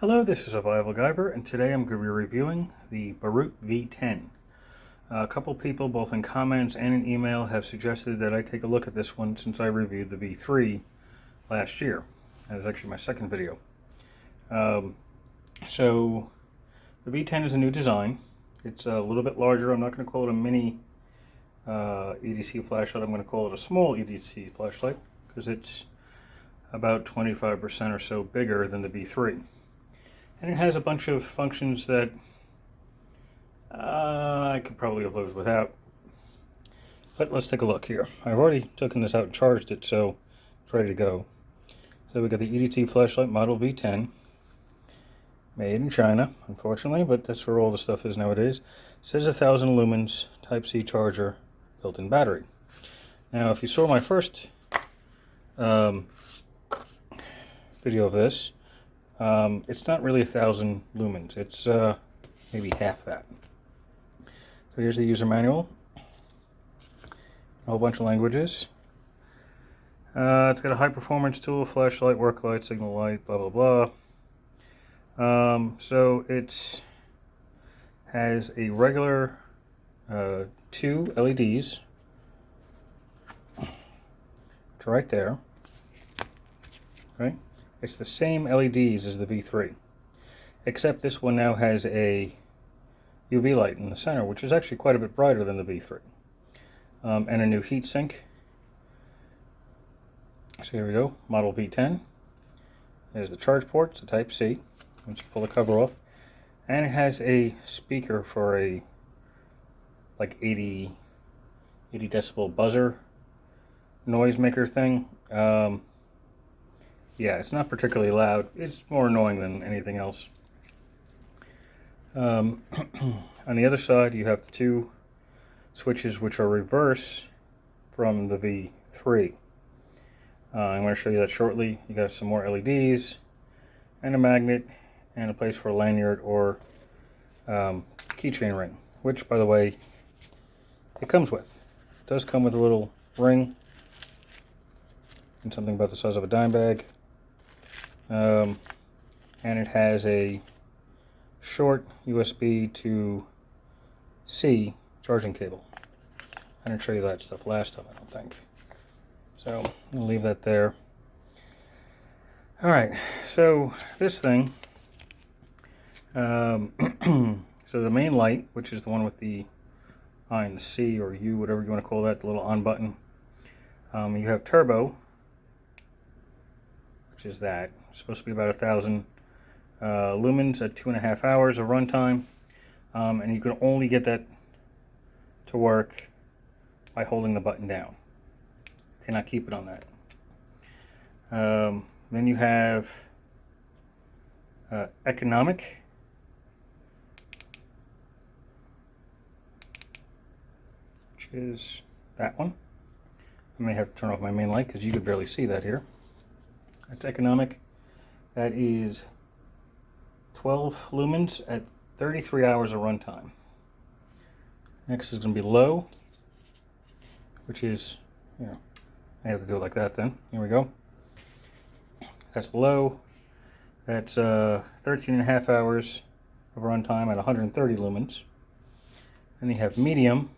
Hello, this is Survival-gyver, and today I'm going to be reviewing the Boruit V10. A couple people, both in comments and in email, have suggested that I take a look at this one since I reviewed the V3 last year. That was actually my second video. So the V10 is a new design. It's a little bit larger. I'm not going to call it a mini EDC flashlight. I'm going to call it a small EDC flashlight because it's about 25% or so bigger than the V3. And it has a bunch of functions that I could probably have lived without. But let's take a look here. I've already taken this out and charged it, so it's ready to go. So we got the EDC flashlight model V10. Made in China, unfortunately, but that's where all the stuff is nowadays. It says 1000 lumens, Type-C charger, built-in battery. Now, if you saw my first video of this, it's not really 1000 lumens. It's maybe half that. So here's the user manual. A whole bunch of languages. It's got a high-performance tool, flashlight, work light, signal light, blah, blah, blah. So it has a regular 2 LEDs, which are right there. Right? It's the same LEDs as the V3, except this one now has a UV light in the center, which is actually quite a bit brighter than the V3, and a new heat sink. So here we go, model V10. There's the charge port, it's a Type-C. Once you pull the cover off, and it has a speaker for a like 80 decibel buzzer noisemaker thing. Yeah, it's not particularly loud. It's more annoying than anything else. On the other side, you have the 2 switches which are reverse from the V3. I'm going to show you that shortly. You got some more LEDs and a magnet and a place for a lanyard or keychain ring, which, by the way, it comes with. It does come with a little ring and something about the size of a dime bag. And it has a short USB to C charging cable. I didn't show you that stuff last time, I don't think. So I'm going to leave that there. Alright, so this thing, so the main light, which is the one with the I and the C or U, whatever you want to call that, the little on button. You have turbo, which is that. It's supposed to be about 1000 lumens at 2.5 hours of runtime, and you can only get that to work by holding the button down. You cannot keep it on that. Then you have economic, which is that one. I may have to turn off my main light because you could barely see that here. That's economic. That is 12 lumens at 33 hours of runtime. Next is going to be low, which is, I have to do it like that then. Here we go. That's low. That's 13.5 hours of runtime at 130 lumens. Then you have medium,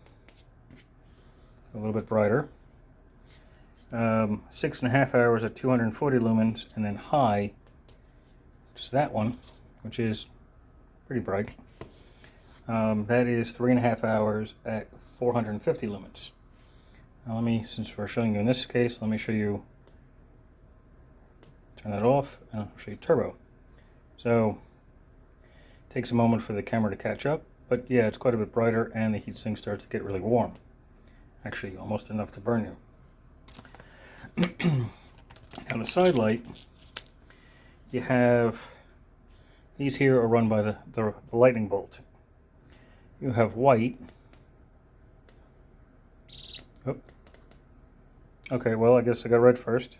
a little bit brighter. 6.5 hours at 240 lumens, and then high, which is that one, which is pretty bright. That is 3.5 hours at 450 lumens. Now since we're showing you in this case, let me show you, turn that off, and I'll show you turbo. So, it takes a moment for the camera to catch up, but yeah, it's quite a bit brighter, and the heatsink starts to get really warm. Actually, almost enough to burn you. Now the side light, you have, these here are run by the lightning bolt. You have white. Oh. Okay, well, I guess I got red first.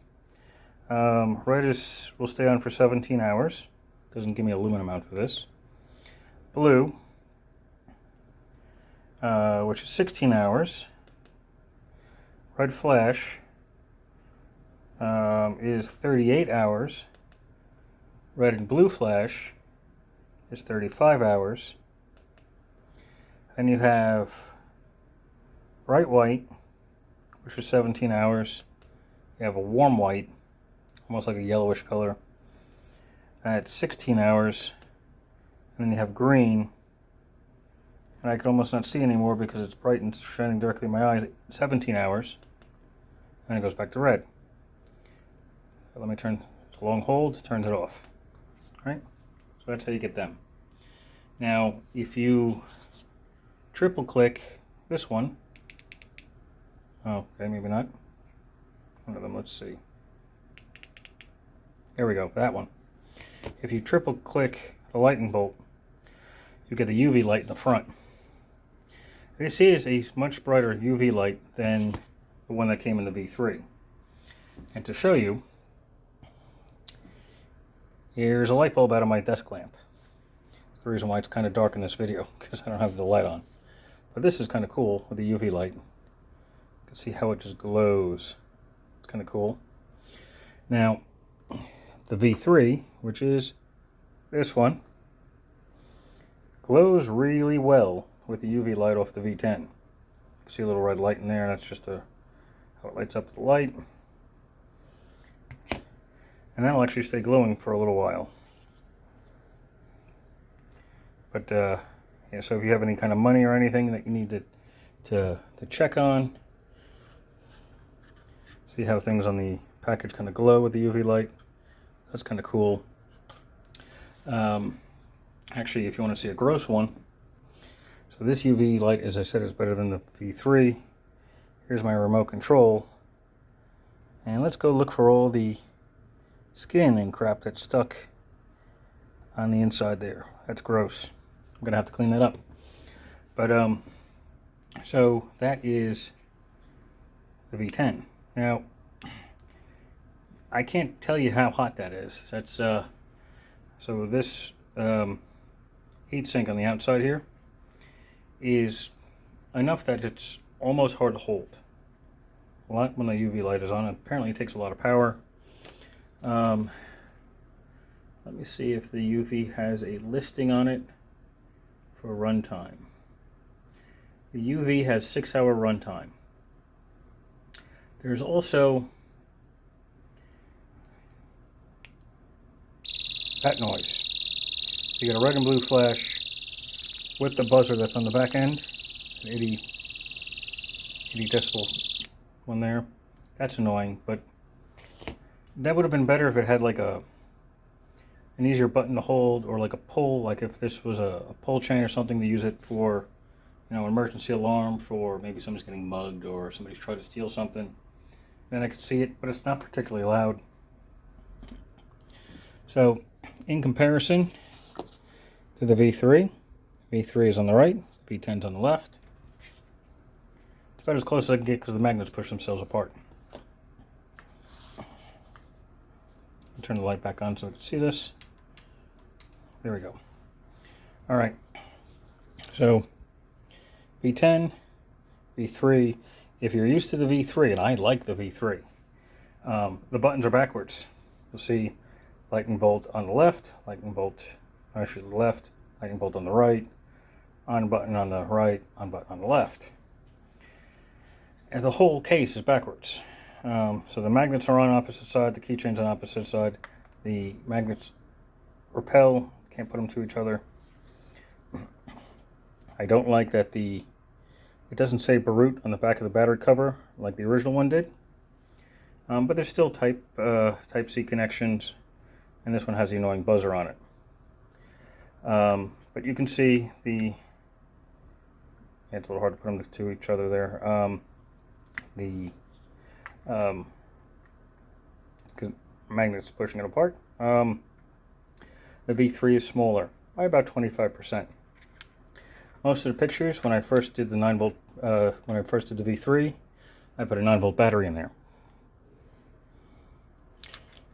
Red will stay on for 17 hours. Doesn't give me a lumen amount for this. Blue, which is 16 hours. Red flash is 38 hours. Red and blue flash is 35 hours. Then you have bright white, which is 17 hours. You have a warm white, almost like a yellowish color, at 16 hours. And then you have green, and I can almost not see anymore because it's bright and shining directly in my eyes, 17 hours. And it goes back to red. So let me turn, it's a long hold, turns it off. All right? So that's how you get them. Now, if you triple click this one, oh, okay, maybe not. One of them, let's see. There we go, that one. If you triple click the lightning bolt, you get the UV light in the front. This is a much brighter UV light than the one that came in the V3. And to show you, here's a light bulb out of my desk lamp. That's the reason why it's kind of dark in this video, because I don't have the light on. But this is kind of cool with the UV light. You can see how it just glows. It's kind of cool. Now, the V3, which is this one, glows really well with the UV light off the V10. You can see a little red light in there, and that's just how it lights up with the light. And that'll actually stay glowing for a little while. But yeah, so if you have any kind of money or anything that you need to check on, see how things on the package kind of glow with the UV light. That's kind of cool. Actually, if you want to see a gross one, so this UV light, as I said, is better than the V3. Here's my remote control. And let's go look for all the skin and crap that's stuck on the inside there. That's gross. I'm gonna have to clean that up. But so that is the V10. Now, I can't tell you how hot that is. That's so this heat sink on the outside here is enough that it's almost hard to hold. A lot when the UV light is on. Apparently, it takes a lot of power. Let me see if the UV has a listing on it for runtime. The UV has 6-hour runtime. There's also that noise. You get a red and blue flash with the buzzer that's on the back end, an 80 decibel one there. That's annoying, but that would have been better if it had like an easier button to hold, or like a pull, like if this was a pull chain or something to use it for, you know, an emergency alarm for maybe somebody's getting mugged or somebody's trying to steal something. Then I could see it, but it's not particularly loud. So, in comparison to the V3, V3 is on the right, V10's on the left. It's about as close as I can get because the magnets push themselves apart. I'll turn the light back on so I can see this. There we go. All right. So, V10, V3. If you're used to the V3, and I like the V3, the buttons are backwards. You'll see lightning bolt on the left, lightning bolt, actually the left, lightning bolt on the right, on button on the right, on button on the left. And the whole case is backwards. So the magnets are on opposite side, the keychain's on opposite side. The magnets repel, can't put them to each other. I don't like that it doesn't say Boruit on the back of the battery cover like the original one did. But there's still Type-C connections, and this one has the annoying buzzer on it. But you can see it's a little hard to put them to each other there. The magnet's pushing it apart. The V3 is smaller by about 25%. Most of the pictures, when I first did the 9-volt, when I first did the V3, I put a 9-volt battery in there.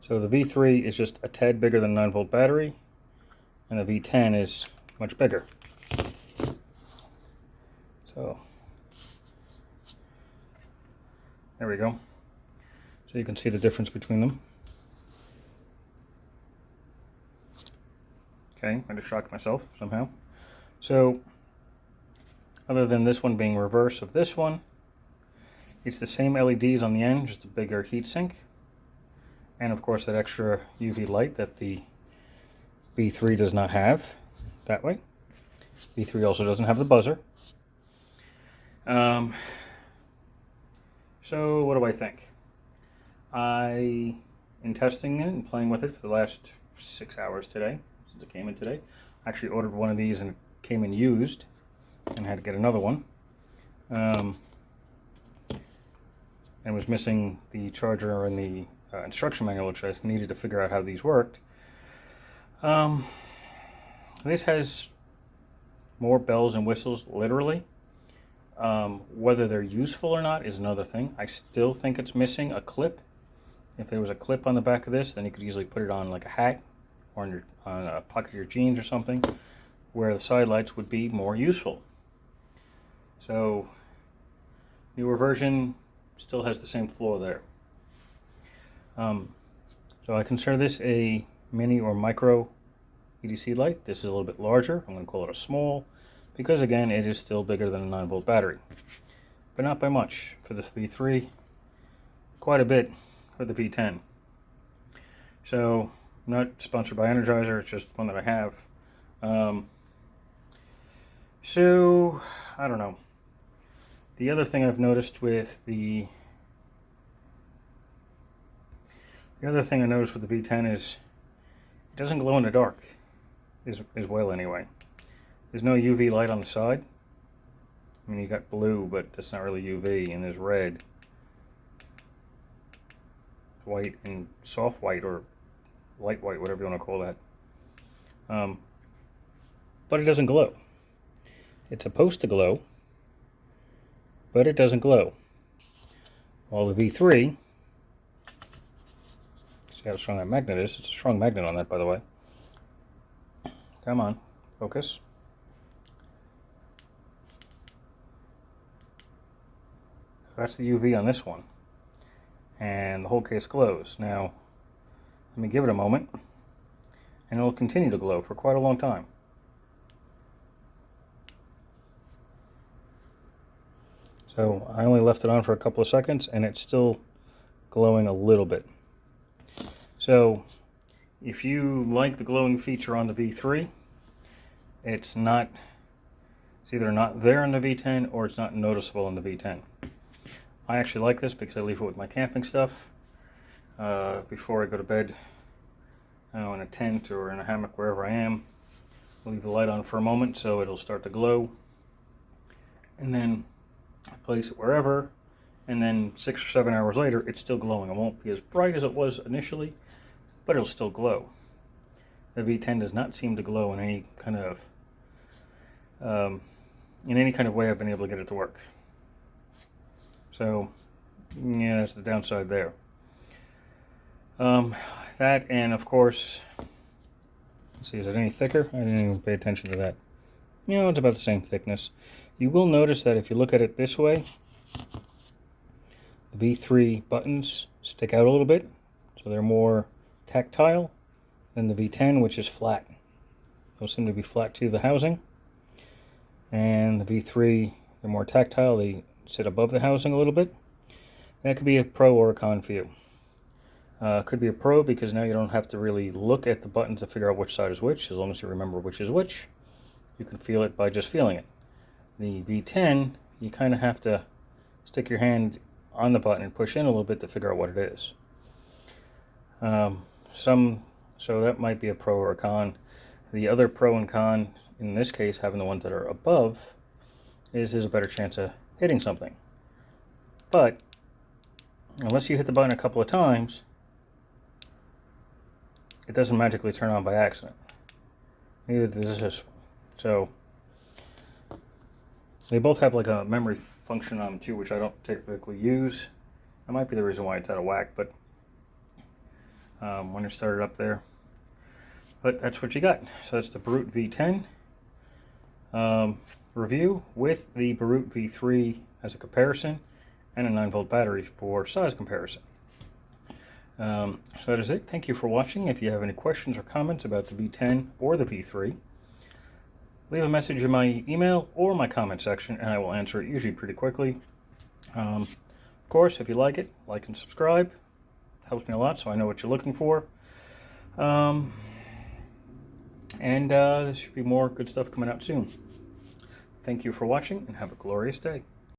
So the V3 is just a tad bigger than a 9-volt battery, and the V10 is much bigger. So there we go. So you can see the difference between them. Okay, I just shocked myself somehow. So, other than this one being reverse of this one, it's the same LEDs on the end, just a bigger heatsink. And of course that extra UV light that the V3 does not have that way. V3 also doesn't have the buzzer. So what do I think? In testing it and playing with it for the last 6 hours today, since it came in today, I actually ordered one of these and it came in used and had to get another one. And was missing the charger and the instruction manual, which I needed to figure out how these worked. This has more bells and whistles, literally. Whether they're useful or not is another thing. I still think it's missing a clip. If there was a clip on the back of this, then you could easily put it on like a hat or on a pocket of your jeans or something, where the side lights would be more useful. So, newer version still has the same flaw there. So I consider this a mini or micro EDC light. This is a little bit larger. I'm going to call it a small, because again, it is still bigger than a 9-volt battery, but not by much for the V3. Quite a bit for the V10. So I'm not sponsored by Energizer. It's just one that I have. So I don't know. The other thing I've noticed with the V10 is it doesn't glow in the dark, as well anyway. There's no UV light on the side. I mean, you got blue, but that's not really UV, and there's red, white, and soft white, or light white, whatever you want to call that. But it doesn't glow. It's supposed to glow, but it doesn't glow. While the V3, see how strong that magnet is. It's a strong magnet on that, by the way. Come on, focus. That's the UV on this one. And the whole case glows. Now, let me give it a moment, and it'll continue to glow for quite a long time. So I only left it on for a couple of seconds, and it's still glowing a little bit. So if you like the glowing feature on the V3, it's either not there on the V10 or it's not noticeable on the V10. I actually like this because I leave it with my camping stuff before I go to bed, in a tent or in a hammock, wherever I am. I'll leave the light on for a moment so it'll start to glow, and then I place it wherever, and then 6 or 7 hours later it's still glowing. It won't be as bright as it was initially, but it'll still glow. The V10 does not seem to glow in any kind of way I've been able to get it to work. So yeah, that's the downside there. That, and of course, let's see, is it any thicker? I didn't even pay attention to that. It's about the same thickness. You will notice that if you look at it this way, the V3 buttons stick out a little bit, so they're more tactile than the V10, which is flat. Those seem to be flat to the housing. And the V3, they're more tactile. They sit above the housing a little bit. That could be a pro or a con for you. Could be a pro because now you don't have to really look at the buttons to figure out which side is which. As long as you remember which is which, you can feel it by just feeling it. The V10, you kind of have to stick your hand on the button and push in a little bit to figure out what it is. So that might be a pro or a con. The other pro and con, in this case, having the ones that are above, is there's a better chance of hitting something. But unless you hit the button a couple of times, it doesn't magically turn on by accident. Neither does this one. So they both have like a memory function on them too, which I don't typically use. That might be the reason why it's out of whack, but when it started up there. But that's what you got. So that's the Boruit V10 review with the Boruit V3 as a comparison, and a 9-volt battery for size comparison. So that is it. Thank you for watching. If you have any questions or comments about the V10 or the V3, leave a message in my email or my comment section, and I will answer it usually pretty quickly. Of course, if you like it, like and subscribe. Helps me a lot, so I know what you're looking for. There should be more good stuff coming out soon. Thank you for watching, and have a glorious day.